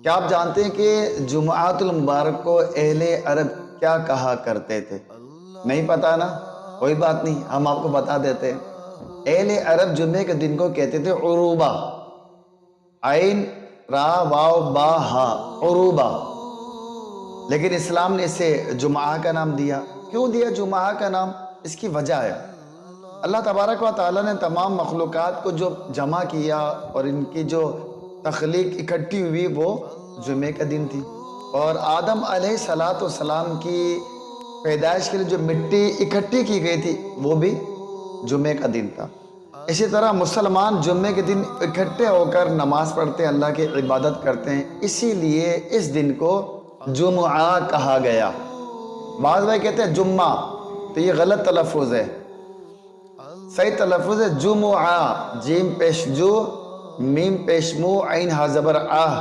کیا آپ جانتے ہیں کہ جمعۃ المبارک کو اہل عرب کیا کہا کرتے تھے؟ نہیں پتا نا؟ کوئی بات نہیں، ہم آپ کو بتا دیتے ہیں۔ اہل عرب جمعے کے دن کو کہتے تھے عروبہ، عین را واو با ہا، عروبہ۔ لیکن اسلام نے اسے جمعہ کا نام دیا۔ کیوں دیا جمعہ کا نام؟ اس کی وجہ ہے، اللہ تبارک و تعالیٰ نے تمام مخلوقات کو جو جمع کیا اور ان کی جو تخلیق اکٹھی ہوئی وہ جمعے کا دن تھی، اور آدم علیہ السلام کی پیدائش کے لیے جو مٹی اکٹھی کی گئی تھی وہ بھی جمعے کا دن تھا۔ اسی طرح مسلمان جمعے کے دن اکٹھے ہو کر نماز پڑھتے ہیں، اللہ کی عبادت کرتے ہیں، اسی لیے اس دن کو جمعہ کہا گیا۔ بعض بھائی کہتے ہیں جمعہ، تو یہ غلط تلفظ ہے، صحیح تلفظ ہے جمعہ، جیم پیش جو، میم پیش مو، عین ہا زبر آہ۔